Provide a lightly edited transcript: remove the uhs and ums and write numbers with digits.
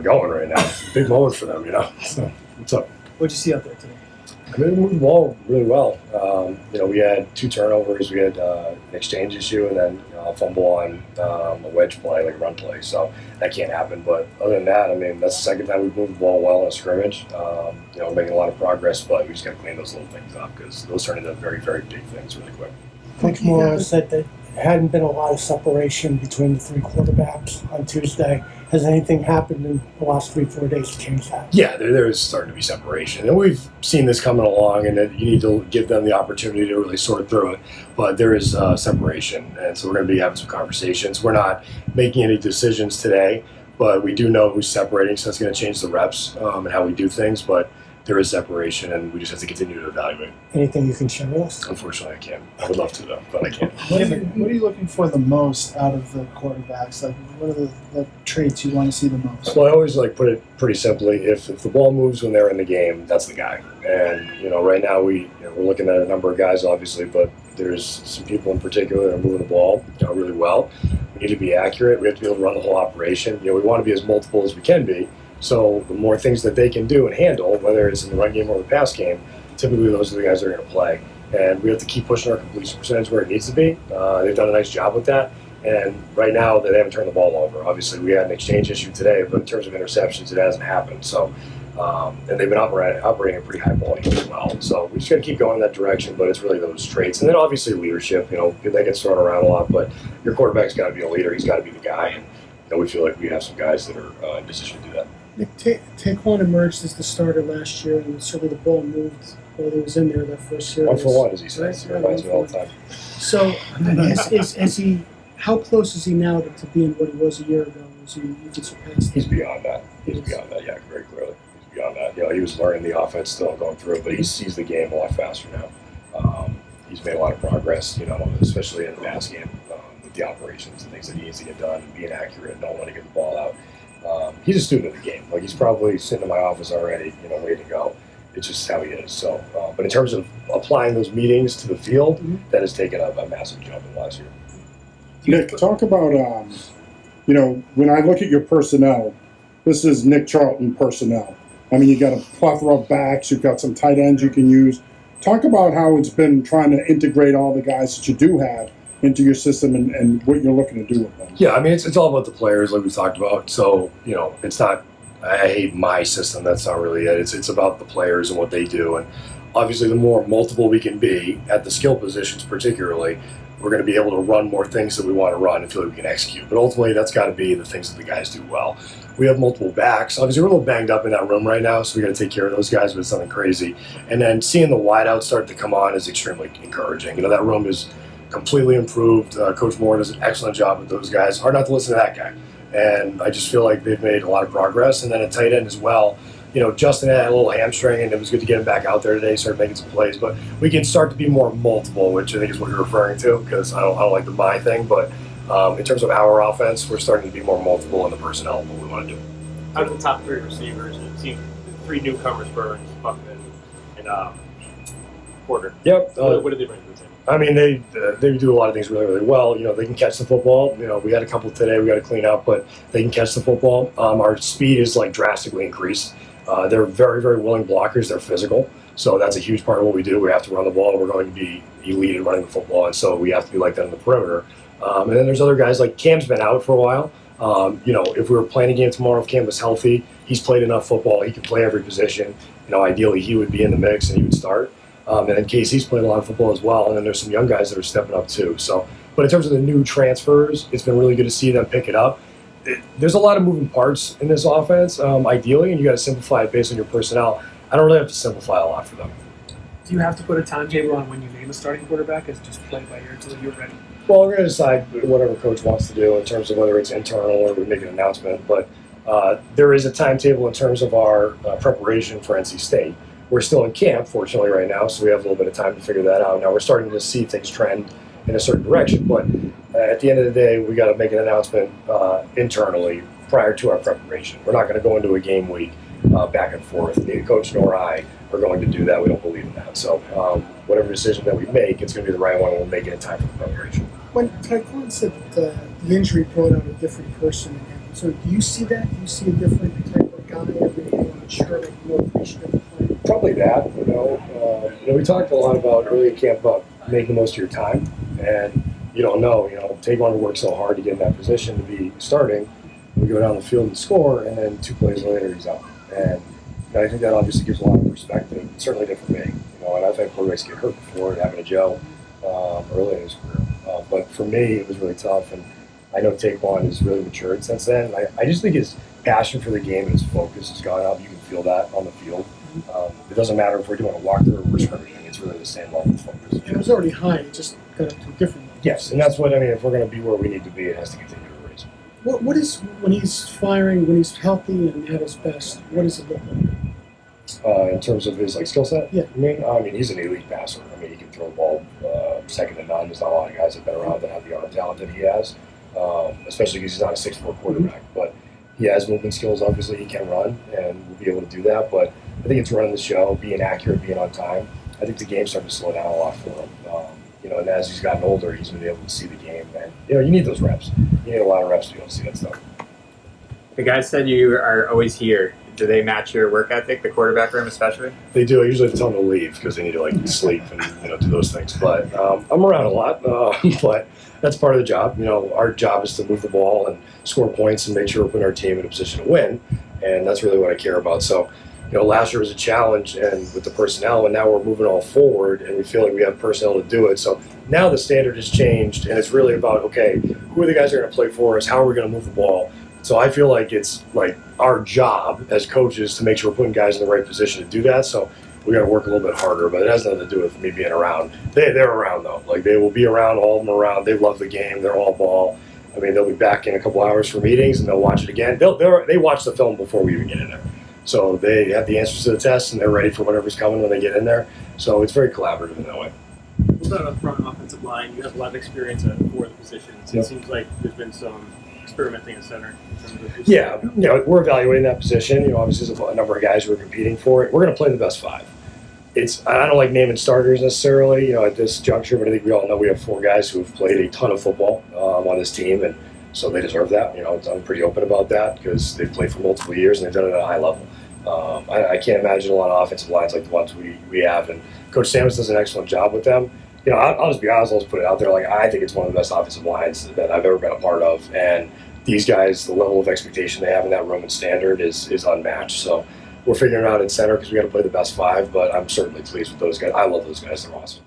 going right now. It's a big moment for them, So, what's up? What'd you see out there today? I mean, we moved the ball really well. We had 2 turnovers. We had an exchange issue and then a fumble on a wedge play, like a run play. So that can't happen. But other than that, I mean, that's the second time we've moved the ball well in a scrimmage. Making a lot of progress, but we just got to clean those little things up because those turn into very, very big things really quick. Coach Moore said that there hadn't been a lot of separation between the 3 quarterbacks on Tuesday. Has anything happened in the last 3-4 days to change that? Yeah, there is starting to be separation. And we've seen this coming along, and you need to give them the opportunity to really sort through it. But there is separation, and so we're going to be having some conversations. We're not making any decisions today, but we do know who's separating, so that's going to change the reps and how we do things. But there is separation, and we just have to continue to evaluate. Anything you can share with us? Unfortunately, I can't. I would love to, though, but I can't. What are you looking for the most out of the quarterbacks? Like, what are the traits you want to see the most? Well, I always put it pretty simply. If the ball moves when they're in the game, that's the guy. And right now we're looking at a number of guys, obviously, but there's some people in particular that are moving the ball really well. We need to be accurate. We have to be able to run the whole operation. We want to be as multiple as we can be. So the more things that they can do and handle, whether it's in the run game or the pass game, typically those are the guys that are going to play. And we have to keep pushing our completion percentage where it needs to be. They've done a nice job with that. And right now, they haven't turned the ball over. Obviously, we had an exchange issue today, but in terms of interceptions, it hasn't happened. So, and they've been operating a pretty high volume as well. So we just got to keep going in that direction, but it's really those traits. And then obviously leadership, that gets thrown around a lot, but your quarterback's got to be a leader. He's got to be the guy. And we feel like we have some guys that are in position to do that. Nick, Taquan emerged as the starter last year, and certainly the ball moved while he was in there that first series. 1 for 1, as he says. He reminds me all the time. So, is he? How close is he now to being what he was a year ago? Is he? You can surpass that? He's beyond that. He's beyond that. Yeah, very clearly. He's beyond that. He was learning the offense, still going through it, but he sees the game a lot faster now. He's made a lot of progress. Especially in the pass game with the operations and things that he needs to get done, being accurate, and don't want to get the ball out. He's a student of the game. He's probably sitting in my office already, ready to go. It's just how he is. So, but in terms of applying those meetings to the field, that has taken a massive jump in the last year. Nick, talk about, when I look at your personnel, this is Nick Charlton personnel. I mean, you got a plethora of backs, you've got some tight ends you can use. Talk about how it's been trying to integrate all the guys that you do have into your system and what you're looking to do with them. Yeah, I mean, it's all about the players, like we talked about. So, it's not, I hate my system. That's not really it. It's about the players and what they do. And obviously, the more multiple we can be at the skill positions, particularly, we're going to be able to run more things that we want to run and feel like we can execute. But ultimately, that's got to be the things that the guys do well. We have multiple backs. Obviously, we're a little banged up in that room right now, so we got to take care of those guys, but it's something crazy. And then seeing the wideouts start to come on is extremely encouraging. That room is completely improved. Coach Moore does an excellent job with those guys. Hard not to listen to that guy. And I just feel like they've made a lot of progress. And then at tight end as well, Justin had a little hamstring, and it was good to get him back out there today, started making some plays. But we can start to be more multiple, which I think is what you're referring to, because I don't like the my thing. But in terms of our offense, we're starting to be more multiple in the personnel of what we want to do. Out of the top 3 receivers, it seemed 3 newcomers, Burns, Buckman, and Porter. Yep. What did they bring to the table? I mean, they do a lot of things really, really well. They can catch the football. We had a couple today we got to clean up, but they can catch the football. Our speed is drastically increased. They're very, very willing blockers. They're physical. So that's a huge part of what we do. We have to run the ball. We're going to be elite in running the football, and so we have to be like that on the perimeter. And then there's other guys like Cam's been out for a while. If we were playing a game tomorrow, if Cam was healthy, he's played enough football. He can play every position. Ideally, he would be in the mix and he would start. And then Casey's played a lot of football as well. And then there's some young guys that are stepping up too. So, but in terms of the new transfers, it's been really good to see them pick it up. There's a lot of moving parts in this offense, ideally, and you got to simplify it based on your personnel. I don't really have to simplify a lot for them. Do you have to put a timetable on when you name a starting quarterback? Is it just play by ear until you're ready? Well, we're going to decide whatever coach wants to do in terms of whether it's internal or we make an announcement. But there is a timetable in terms of our preparation for NC State. We're still in camp, fortunately, right now, so we have a little bit of time to figure that out. Now we're starting to see things trend in a certain direction, but at the end of the day, we got to make an announcement internally prior to our preparation. We're not going to go into a game week back and forth. Neither coach nor I are going to do that. We don't believe in that. So whatever decision that we make, it's going to be the right one, and we'll make it in time for the preparation. When Taquan said that the injury brought out a different person in him, So do you see that? Do you see a different type of guy? I'm sure that you're more appreciative of playing. Probably that, we talked a lot about early in camp about making the most of your time, and you don't know, Taekwon would work so hard to get in that position to be starting. We go down the field and score, and then 2 plays later he's out. And I think that obviously gives a lot of perspective. It's certainly different for me, and I've had quarterbacks get hurt before, having a Joe early in his career. But for me, it was really tough, and I know Taekwon has really matured since then. I just think his passion for the game and his focus has gone up. You can feel that on the field. It doesn't matter if we're doing a walkthrough or we're scrimmaging. It's really the same level of focus. It was already high. It just got up to a different level. Yes, and that's what if we're going to be where we need to be, it has to continue to raise. What is, when he's firing, when he's healthy and at his best, what does it look like? In terms of his skill set? Yeah. I mean, he's an elite passer. He can throw the ball second to none. There's not a lot of guys that have been around that have the arm talent that he has, especially because he's not a 6'4" quarterback. But he has movement skills, obviously. He can run, and we'll be able to do that. But I think it's running the show, being accurate, being on time. I think the game's starting to slow down a lot for him. And as he's gotten older, he's been able to see the game. And, you need those reps. You need a lot of reps to be able to see that stuff. The guys said you are always here. Do they match your work ethic, the quarterback room especially? They do. I usually have to tell them to leave because they need to sleep and do those things. But I'm around a lot. But that's part of the job. Our job is to move the ball and score points and make sure we're putting our team in a position to win. And that's really what I care about. So, last year was a challenge and with the personnel, and now we're moving all forward, and we feel like we have personnel to do it. So now the standard has changed, and it's really about, okay, who are the guys that are going to play for us? How are we going to move the ball? So I feel like it's our job as coaches to make sure we're putting guys in the right position to do that. So we got to work a little bit harder, but it has nothing to do with me being around. They're around though. They will be around, all of them around. They love the game. They're all ball. They'll be back in a couple hours for meetings, and they'll watch it again. They watch the film before we even get in there. So they have the answers to the tests, and they're ready for whatever's coming when they get in there. So it's very collaborative in that way. What about up front offensive line? You have a lot of experience at 4 of the positions. Yep. It seems like there's been some experimenting at center. In terms of Yeah, we're evaluating that position. Obviously there's a number of guys who are competing for it. We're going to play the best 5. I don't like naming starters necessarily, at this juncture, but I think we all know we have 4 guys who have played a ton of football on this team, and so they deserve that. I'm pretty open about that because they've played for multiple years and they've done it at a high level. I can't imagine a lot of offensive lines like the ones we have, and Coach Samus does an excellent job with them. I'll just be honest, I'll just put it out there. I think it's one of the best offensive lines that I've ever been a part of, and these guys, the level of expectation they have in that room and standard is unmatched. So we're figuring it out at center because we got to play the best 5, but I'm certainly pleased with those guys. I love those guys. They're awesome.